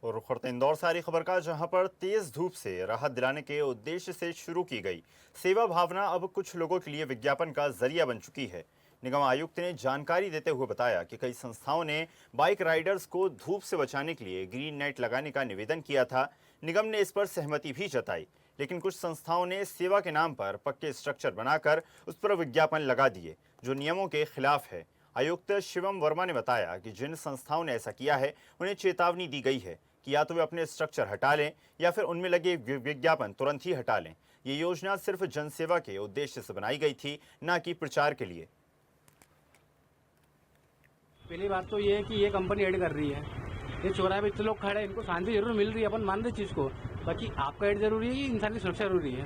और रुख करते इंदौर से आ रही खबर का, जहां पर तेज धूप से राहत दिलाने के उद्देश्य से शुरू की गई सेवा भावना अब कुछ लोगों के लिए विज्ञापन का जरिया बन चुकी है। निगम आयुक्त ने जानकारी देते हुए बताया कि कई संस्थाओं ने बाइक राइडर्स को धूप से बचाने के लिए ग्रीन नेट लगाने का निवेदन किया था। निगम ने इस पर सहमति भी जताई, लेकिन कुछ संस्थाओं ने सेवा के नाम पर पक्के स्ट्रक्चर बनाकर उस पर विज्ञापन लगा दिए, जो नियमों के खिलाफ है। आयुक्त शिवम वर्मा ने बताया कि जिन संस्थाओं ने ऐसा किया है उन्हें चेतावनी दी गई है कि या तो वे अपने स्ट्रक्चर हटा लें या फिर उनमें लगे विज्ञापन तुरंत ही हटा लें। ये योजना सिर्फ जनसेवा के उद्देश्य से बनाई गई थी, न कि प्रचार के लिए। पहली बात तो ये है कि ये कंपनी ऐड कर रही है, ये चौराहे पे इतने लोग खड़े हैं, इनको शांति जरूर मिल रही है, अपन मान रहे चीज को। बाकी आपका ऐड जरूरी है कि इंसान की सुरक्षा जरूरी है।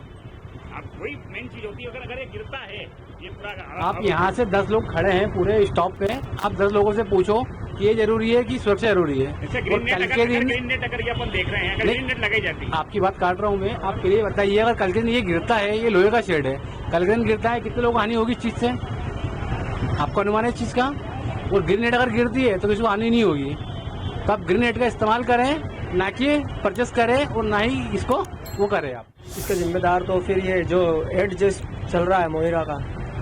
अब वही मेन चीज होती है, अगर ये गिरता है ये पूरा। आप यहाँ से 10 लोग खड़े हैं पूरे स्टॉप पे, आप 10 लोगों से पूछो कि ये जरूरी है कि सुरक्षा जरूरी है। ग्रीन नेट अगर ये अपन देख रहे हैं, अगर ग्रीन नेट लगाई जाती है। आपकी बात काट रहा हूँ मैं, आप पहले बताइए, अगर कल के दिन ये गिरता है, ये लोहे का शेड है, कल के दिन गिरता है, कितने लोग हानि होगी इस चीज से? आपको अनुमान है इस चीज का? और ग्रीन नेट अगर गिरती है तो किसी को हानि नहीं होगी। तो आप ग्रीन नेट का इस्तेमाल करें, ना कि परचेस करें और ना ही इसको वो करें आप। इसका जिम्मेदार तो फिर ये जो एड जो चल रहा है मोहिरा का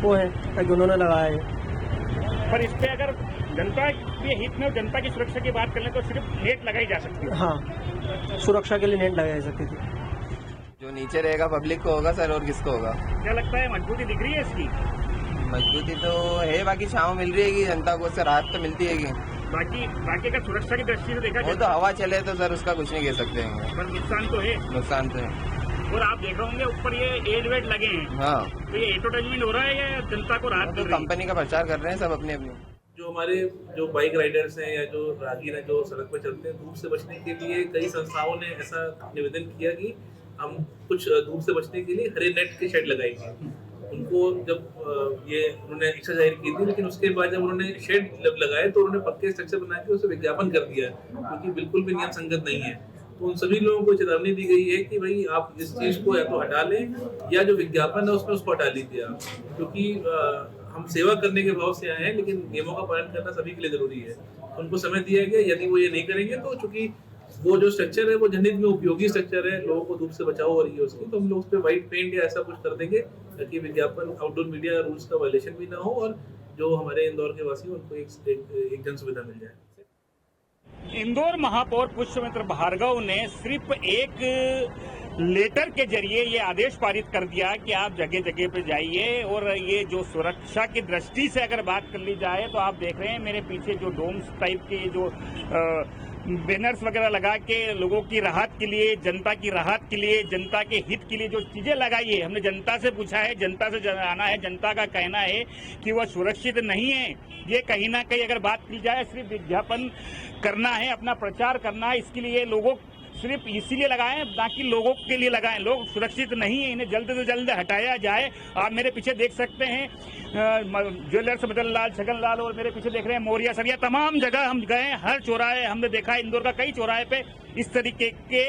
वो है, ताकि उन्होंने लगाया है। पर इस पे अगर जनता के हित में और जनता की सुरक्षा की बात करें तो सिर्फ नेट लगाई जा सकती है। हाँ, सुरक्षा के लिए नेट लगाई जा सकती थी। जो नीचे रहेगा पब्लिक को होगा सर, और किसको होगा? क्या लगता है मजबूती दिख रही है इसकी? मजबूती तो है, बाकी छांव मिल रही है कि जनता को, उससे राहत तो मिलती है कि बाकी अगर सुरक्षा की दृष्टि से देखा वो तो हवा चले तो सर उसका कुछ नहीं कह सकते हैं, पर नुकसान तो है। नुकसान तो है। और आप देख रहे होंगे ऊपर ये एड वेड लगे हैं। हाँ, तो ये एडवर्टाइजमेंट हो रहा है या जनता को राहत तो कंपनी का प्रचार कर रहे हैं सब अपने अपने। जो हमारे जो बाइक राइडर्स हैं या जो राहगीर हैं जो सड़क पर चलते हैं, धूप से बचने के लिए कई संस्थाओं ने ऐसा निवेदन किया कि हम कुछ धूप से बचने के लिए हरे नेट के शेड लगाएंगे। उनको जब ये उन्होंने इच्छा जाहिर की थी, लेकिन उसके बाद जब उन्होंने शेड लगाए तो उन्होंने पक्के स्ट्रक्चर बना के उसे विज्ञापन कर दिया, क्योंकि बिल्कुल भी नियम संगत नहीं है। तो उन सभी लोगों को चेतावनी दी गई है कि भाई आप इस चीज को या तो हटा लें या जो विज्ञापन है उसमें उसको हटा लीजिए आप, क्योंकि हम सेवा करने के भाव से आए हैं, लेकिन नियमों का पालन करना सभी के लिए जरूरी है। उनको समय दिया गया, यदि वो ये नहीं करेंगे तो चूंकि वो जो स्ट्रक्चर है वो जनहित में उपयोगी स्ट्रक्चर है, लोगों को धूप से बचाव हो रही है उसकी, तो हम लोग उस पर व्हाइट पेंट या ऐसा कुछ कर देंगे ताकि विज्ञापन आउटडोर मीडिया रूल्स का वायलेशन भी ना हो और जो हमारे इंदौर के वासी उनको एक जन सुविधा मिल जाए। इंदौर महापौर पुष्पमित्र भार्गव ने सिर्फ एक लेटर के जरिए ये आदेश पारित कर दिया कि आप जगह जगह पे जाइए। और ये जो सुरक्षा की दृष्टि से अगर बात कर ली जाए तो आप देख रहे हैं मेरे पीछे जो डोम्स टाइप के जो बैनर्स वगैरह लगा के लोगों की राहत के लिए, जनता की राहत के लिए, जनता के हित के लिए जो चीजें लगाई है, हमने जनता से पूछा है, जनता से जाना है, जनता का कहना है कि वह सुरक्षित नहीं है। ये कहीं ना कहीं अगर बात की जाए सिर्फ विज्ञापन करना है, अपना प्रचार करना है, इसके लिए लोगों सिर्फ इसीलिए लगाएं, बाकी लोगों के लिए लगाएं। लोग सुरक्षित नहीं है, इन्हें जल्द से जल्द हटाया जाए। आप मेरे पीछे देख सकते हैं ज्वेलर्स मदन लाल, छगन लाल, और मेरे पीछे देख रहे हैं मोरिया सरिया, तमाम जगह हम गए, हर चौराहे हमने देखा, इंदौर का कई चौराहे पे इस तरीके के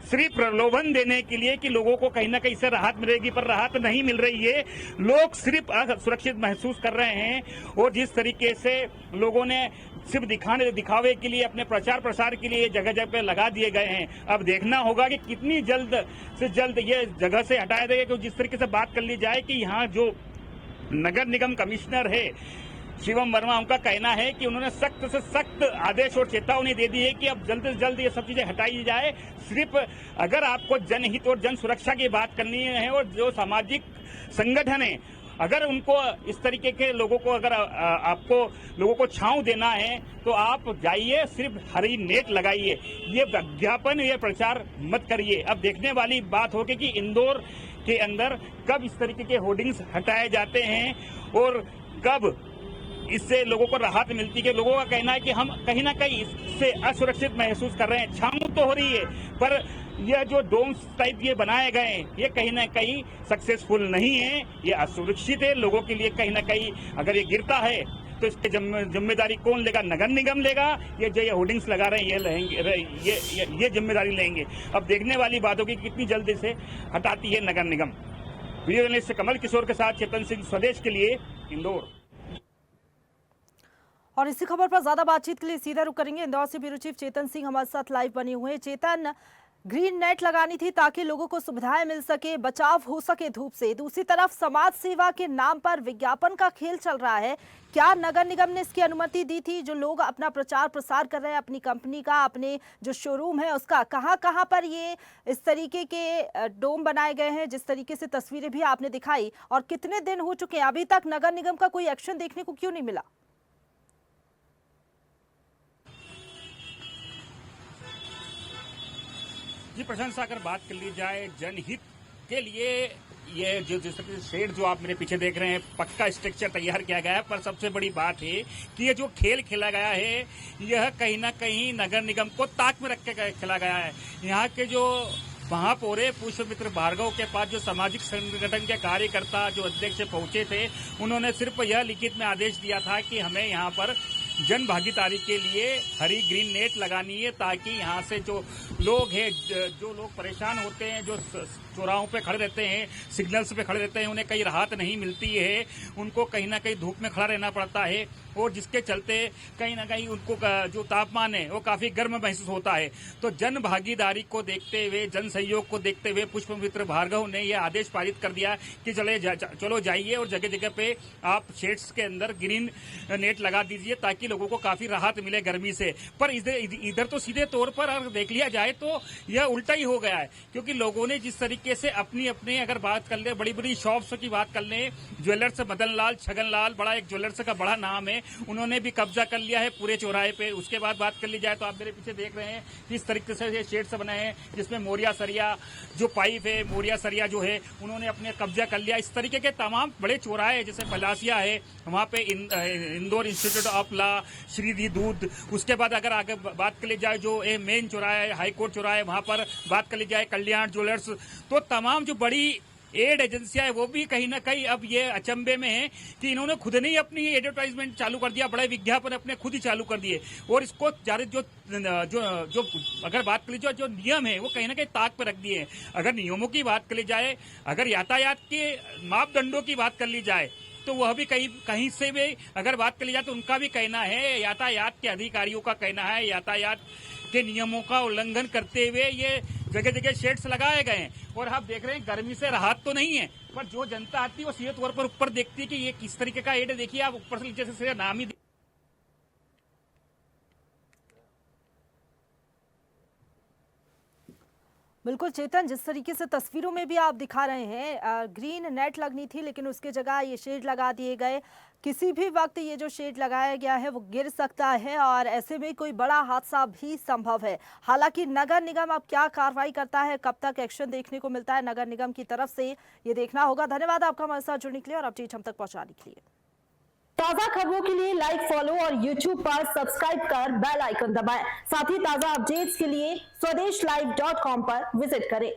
सिर्फ प्रलोभन देने के लिए कि लोगों को कहीं ना कहीं से राहत मिलेगी, पर राहत नहीं मिल रही है। लोग सिर्फ सुरक्षित महसूस कर रहे हैं और जिस तरीके से लोगों ने सिर्फ दिखावे के लिए, अपने प्रचार प्रसार के लिए जगह जगह पे लगा दिए गए हैं। अब देखना होगा कि कितनी जल्द से जल्द ये जगह से हटाया जाएगा। क्योंकि जिस तरीके से बात कर ली जाए कि यहाँ जो नगर निगम कमिश्नर है शिवम वर्मा, उनका कहना है कि उन्होंने सख्त से सख्त आदेश और चेतावनी दे दी है कि अब जल्द से जल्द ये सब चीजें हटाई जाए। सिर्फ अगर आपको जनहित और जन सुरक्षा की बात करनी है और जो सामाजिक संगठन है, अगर उनको इस तरीके के लोगों को, अगर आपको लोगों को छांव देना है तो आप जाइए, सिर्फ हरी नेट लगाइए, ये विज्ञापन, ये प्रचार मत करिए। अब देखने वाली बात होगी कि इंदौर के अंदर कब इस तरीके के होर्डिंग्स हटाए जाते हैं और कब इससे लोगों को राहत मिलती है। लोगों का कहना है कि हम कहीं ना कहीं इससे असुरक्षित महसूस कर रहे हैं। छांव तो हो रही है, पर यह जो डोम्स टाइप ये बनाए गए हैं ये कहीं ना कहीं सक्सेसफुल नहीं है, ये असुरक्षित है लोगों के लिए। कहीं ना कहीं अगर ये गिरता है तो इसकी जिम्मेदारी कौन लेगा? नगर निगम लेगा, ये जो ये होर्डिंग्स लगा रहे हैं ये लेंगे, ये जिम्मेदारी लेंगे। अब देखने वाली बात होगी कितनी जल्दी से हटाती है नगर निगम। वीडियो जर्नलिस्ट कमल किशोर के साथ चेतन सिंह, स्वदेश के लिए, इंदौर। और इसी खबर पर ज्यादा बातचीत के लिए सीधा रुक करेंगे। इंदौर से ब्यूरो चीफ चेतन सिंह हमारे साथ लाइव बने हुए हैं। चेतन, ग्रीन नेट लगानी थी ताकि लोगों को सुविधाएं मिल सके, बचाव हो सके धूप से। दूसरी तरफ समाज सेवा के नाम पर विज्ञापन का खेल चल रहा है। क्या नगर निगम ने इसकी अनुमति दी थी? जो लोग अपना प्रचार प्रसार कर रहे हैं अपनी कंपनी का, अपने जो शोरूम है उसका, कहां कहां पर ये इस तरीके के डोम बनाए गए हैं जिस तरीके से तस्वीरें भी आपने दिखाई, और कितने दिन हो चुके हैं? अभी तक नगर निगम का कोई एक्शन देखने को क्यों नहीं मिला? जी प्रशंसा अगर बात कर ली जाए जनहित के लिए, ये जो जिस तरह शेड जो आप मेरे पीछे देख रहे हैं, पक्का स्ट्रक्चर तैयार किया गया है। पर सबसे बड़ी बात है कि ये जो खेल खेला गया है यह कहीं ना कहीं नगर निगम को ताक में रख के खेला गया है। यहाँ के जो महापौर पुष्पमित्र भार्गव के पास जो सामाजिक संगठन के कार्यकर्ता जो अध्यक्ष पहुंचे थे, उन्होंने सिर्फ यह लिखित में आदेश दिया था कि हमें यहाँ पर जन भागीदारी के लिए हरी ग्रीन नेट लगानी है ताकि यहाँ से जो लोग हैं, जो लोग परेशान होते हैं, जो चौराहों पे खड़े रहते हैं, सिग्नल्स पे खड़े रहते हैं, उन्हें कहीं राहत नहीं मिलती है, उनको कहीं ना कहीं धूप में खड़ा रहना पड़ता है और जिसके चलते कहीं ना कहीं उनको जो तापमान है वो काफी गर्म महसूस होता है। तो जन भागीदारी को देखते हुए, जन सहयोग को देखते हुए पुष्पमित्र भार्गव ने यह आदेश पारित कर दिया कि चलो जाइए और जगह जगह पे आप शेड्स के अंदर ग्रीन नेट लगा दीजिए ताकि लोगों को काफी राहत मिले गर्मी से। पर इधर तो सीधे तौर पर अगर देख लिया जाए तो यह उल्टा ही हो गया है, क्योंकि लोगों ने जिस तरीके से अपनी अगर बात कर ले, बड़ी बड़ी शॉप्स की बात कर ले, ज्वेलर्स मदन लाल छगन लाल, बड़ा एक ज्वेलर्स का बड़ा नाम है, उन्होंने भी कब्जा कर लिया है पूरे चौराहे पे। उसके बाद बात कर ली जाए तो आप मेरे पीछे देख रहे हैं किस तरीके से ये शेड्स बने हैं जिसमें मोरिया सरिया जो पाइप है, मोरिया सरिया जो है उन्होंने अपने कब्जा कर लिया। इस तरीके के तमाम बड़े चौराहे जैसे पलासिया है, वहाँ पे इंदौर इंस्टीट्यूट ऑफ लॉ, श्रीधि दूध, उसके बाद अगर आगे बात कर ली जाए जो मेन चौराहा है, हाईकोर्ट चौराहा है, वहाँ पर बात कर ली जाए कल्याण ज्वेलर्स, तो तमाम जो बड़ी एड एजेंसियां है वो भी कहीं ना कहीं अब ये अचंभे में है कि इन्होंने खुद ने ही अपनी एडवर्टाइजमेंट चालू कर दिया, बड़े विज्ञापन अपने खुद ही चालू कर दिए। और इसको जो अगर बात कर ली जो नियम है वो कहीं ना कहीं ताक पर रख दिए हैं। अगर नियमों की बात कर ली जाए, अगर यातायात के मापदंडों की बात कर ली जाए तो वह भी कहीं से भी अगर बात कर ली जाए तो उनका भी कहना है, यातायात के अधिकारियों का कहना है, यातायात के नियमों का उल्लंघन करते हुए ये जगह जगह शेड्स लगाए गए हैं। और आप देख रहे हैं गर्मी से राहत तो नहीं है, पर जो जनता आती है वो सीधे तौर पर ऊपर देखती है कि ये किस तरीके का एड है। देखिए आप ऊपर से नीचे से नाम ही बिल्कुल चेतन, जिस तरीके से तस्वीरों में भी आप दिखा रहे हैं, ग्रीन नेट लगनी थी लेकिन उसके जगह ये शेड लगा दिए गए। किसी भी वक्त ये जो शेड लगाया गया है वो गिर सकता है और ऐसे में कोई बड़ा हादसा भी संभव है। हालांकि नगर निगम अब क्या कार्रवाई करता है, कब तक एक्शन देखने को मिलता है नगर निगम की तरफ से, ये देखना होगा। धन्यवाद आपका हमारे साथ जुड़ने के लिए और अपडेट हम तक पहुंचाने के लिए। ताजा खबरों के लिए लाइक, फॉलो और YouTube पर सब्सक्राइब कर बेल आइकन दबाएं। साथ ही ताजा अपडेट्स के लिए SwadeshLive.com पर विजिट करें।